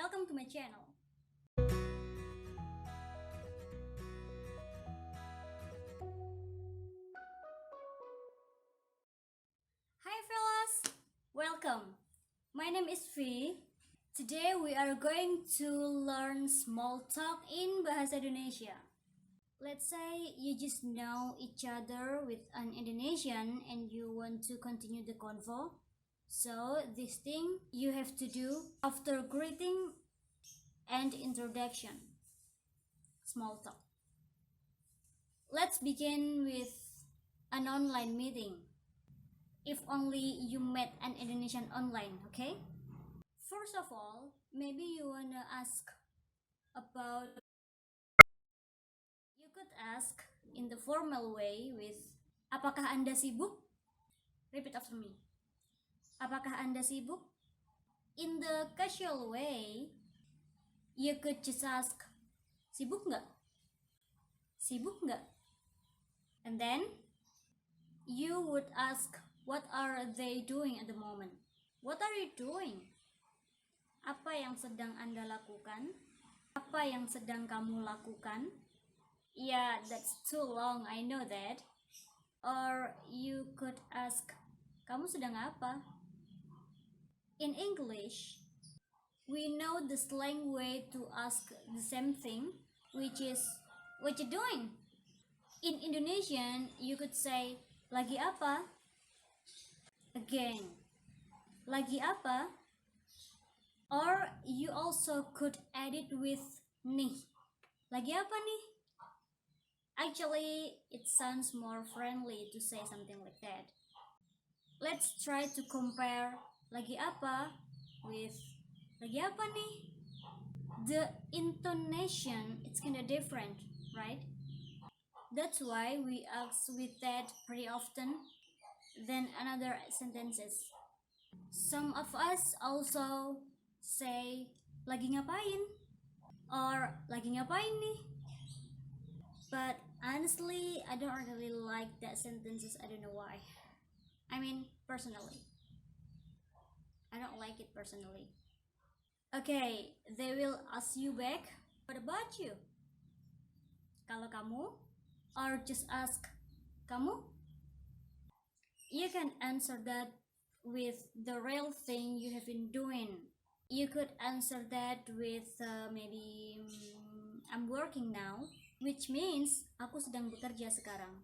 welcome to my channel. Hi fellas, welcome. My name is V. Today we are going to learn small talk in Bahasa Indonesia. Let's say you just know each other with an Indonesian and you want to continue the convo. So this thing you have to do after greeting and introduction. Small talk. Let's begin with an online meeting. If only you met an Indonesian online, okay? First of all, maybe you wanna ask about. You could ask in the formal way with, apakah Anda sibuk? Repeat after me. Apakah Anda sibuk? In the casual way, you could just ask, sibuk nggak? Sibuk nggak? And then, you would ask, what are they doing at the moment? What are you doing? Apa yang sedang Anda lakukan? Apa yang sedang kamu lakukan? Yeah, that's too long, I know that. Or you could ask, kamu sedang apa? In English, we know the slang way to ask the same thing, which is, what you doing? In Indonesian, you could say, lagi apa? Again, lagi apa? Or you also could add it with nih. Lagi apa nih? Actually, it sounds more friendly to say something like that. Let's try to compare lagi apa with lagi apa nih? The intonation, it's kinda different, right? That's why we ask with that pretty often than another sentences. Some of us also say lagi ngapain or lagi ngapain nih. But honestly, I don't really like that sentences. I don't know why. I mean, personally, I don't like it personally. Okay, they will ask you back, what about you? Kalau kamu, or just ask kamu? You can answer that with the real thing you have been doing. You could answer that with maybe I'm working now, which means aku sedang bekerja sekarang.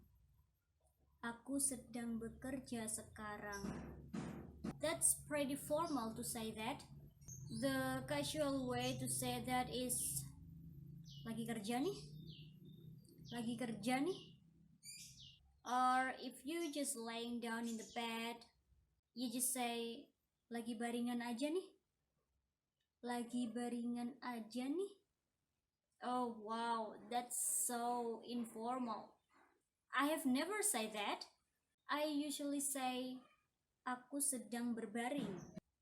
Aku sedang bekerja sekarang. That's pretty formal to say that. The casual way to say that is lagi kerja nih? Lagi kerja nih? Or if you just laying down in the bed, you just say lagi baringan aja nih? Lagi baringan aja nih? Oh wow, that's so informal. I have never said that. I usually say aku sedang berbaring,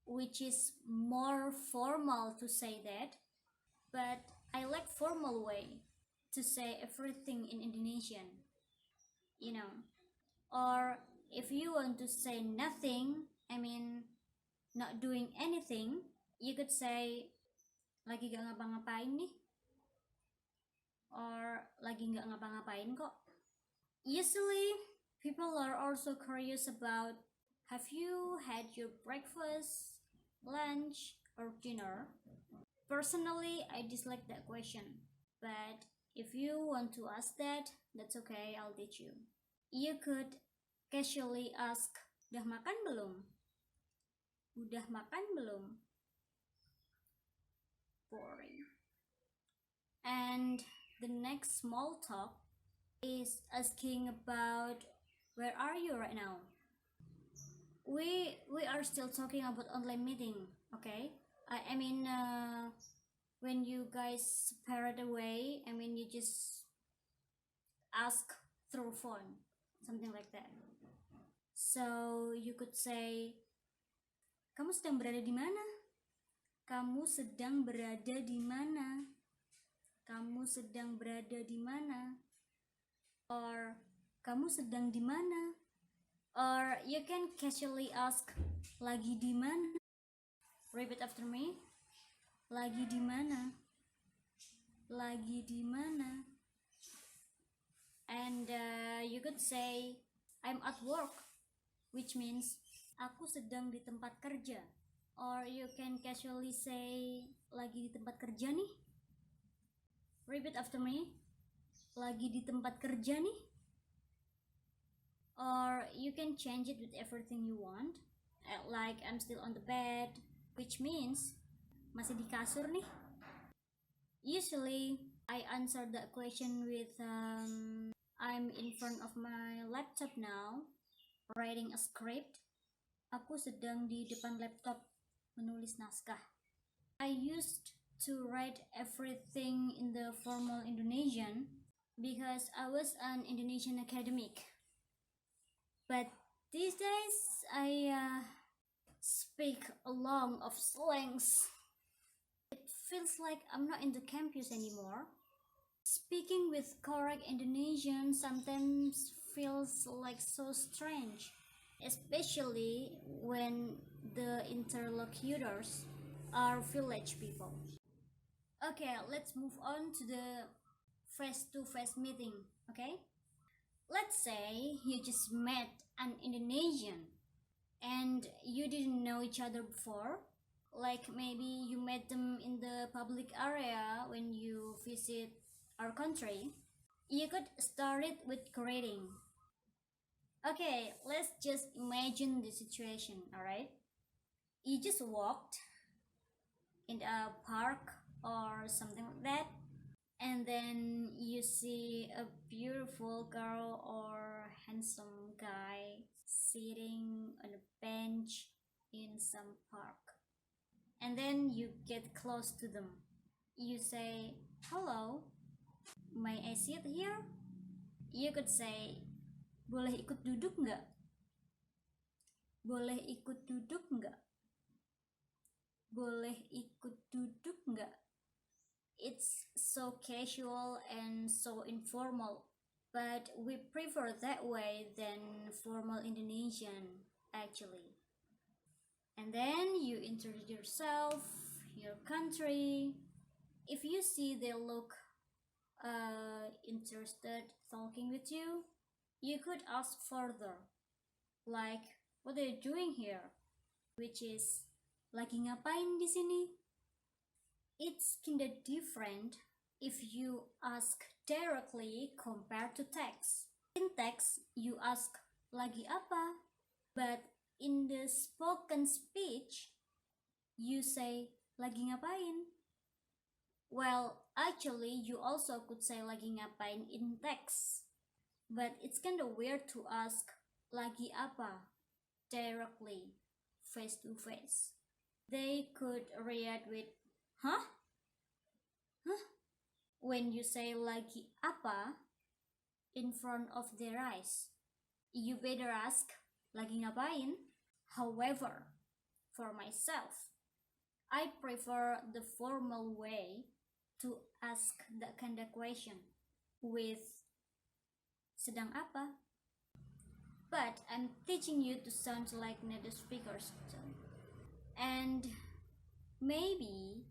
which is more formal to say that, but I like formal way to say everything in Indonesian, you know. Or if you want to say nothing, I mean not doing anything, you could say lagi gak ngapa-ngapain nih, or lagi gak ngapa-ngapain kok. Usually, people are also curious about, have you had your breakfast, lunch, or dinner? Personally, I dislike that question. But if you want to ask that, that's okay, I'll teach you. You could casually ask, udah makan belum? Udah makan belum? Boring. And the next small talk is asking about, where are you right now? We are still talking about online meeting, okay? I mean, when you guys separate away, I mean, you just ask through phone, something like that. So you could say, kamu sedang berada di mana? Kamu sedang berada di mana? Kamu sedang berada di mana? Or kamu sedang di mana? Or you can casually ask, lagi di mana? Repeat after me. Lagi di mana? Lagi di mana? And you could say I'm at work, which means aku sedang di tempat kerja. Or you can casually say lagi di tempat kerja nih. Repeat after me. Lagi di tempat kerja nih. Or you can change it with everything you want. Like I'm still on the bed, which means masih di kasur nih. Usually I answer that question with I'm in front of my laptop now, writing a script. Aku sedang di depan laptop menulis naskah. I used to write everything in the formal Indonesian because I was an Indonesian academic. But these days I speak a lot of slangs. It feels like I'm not in the campus anymore. Speaking with correct Indonesian sometimes feels like so strange, especially when the interlocutors are village people. Okay, let's move on to the face-to-face meeting, okay? Let's say you just met an Indonesian and you didn't know each other before. Like maybe you met them in the public area when you visit our country. You could start it with greeting. Okay, let's just imagine the situation, alright? You just walked in a park or something like that, and then you see a beautiful girl or handsome guy sitting on a bench in some park. And then you get close to them. You say, "Hello, may I sit here?" You could say, "Boleh ikut duduk nggak?" Boleh ikut duduk nggak? Boleh ikut duduk nggak? It's so casual and so informal, but we prefer that way than formal Indonesian, actually. And then you introduce yourself, your country. If you see they look interested talking with you, you could ask further, like, what are you doing here? Which is, lagi ngapain di sini? It's kinda different if you ask directly compared to text. In text, you ask, lagi apa? But in the spoken speech, you say, lagi ngapain? Well, actually, you also could say lagi ngapain in text. But it's kinda weird to ask, lagi apa? Directly, face to face. They could react with, huh? Huh? When you say lagi apa in front of their eyes, you better ask, lagi ngapain? However, for myself, I prefer the formal way to ask that kind of question with sedang apa? But I'm teaching you to sound like native speakers. And maybe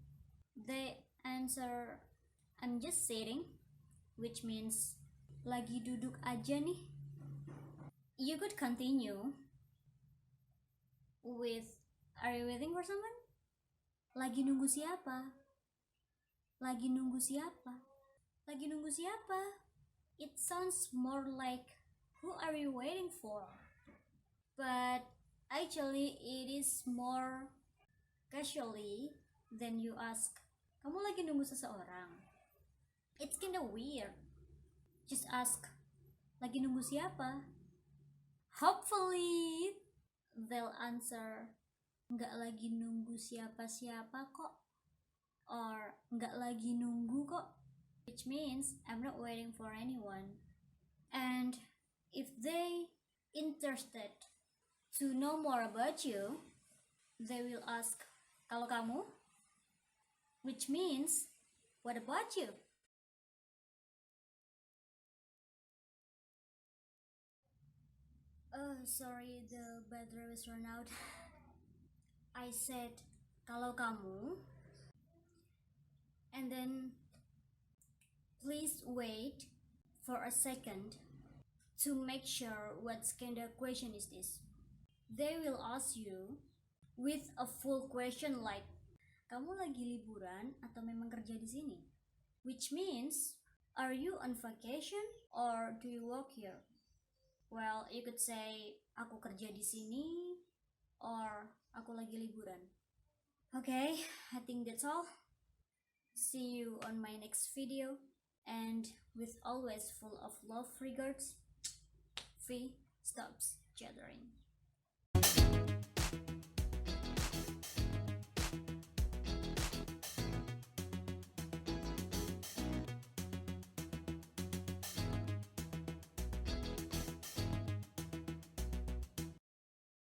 they answer, I'm just sitting, which means lagi duduk aja nih. You could continue with, are you waiting for someone? Lagi nunggu siapa? Lagi nunggu siapa? Lagi nunggu siapa? It sounds more like, who are you waiting for? But actually it is more casually than you ask, kamu lagi nunggu seseorang? It's kinda weird. Just ask, lagi nunggu siapa? Hopefully they'll answer, nggak lagi nunggu siapa-siapa kok, or nggak lagi nunggu kok, which means I'm not waiting for anyone. And if they interested to know more about you, they will ask, kalau kamu? Which means, what about you? Oh, sorry, the battery was run out. I said, kalau kamu? And then please wait for a second to make sure what kind of question is this. They will ask you with a full question like, kamu lagi liburan atau memang kerja di sini? Which means, are you on vacation or do you work here? Well, you could say, aku kerja di sini or aku lagi liburan. Okay, I think that's all. See you on my next video, and with always full of love regards, Free stops chattering.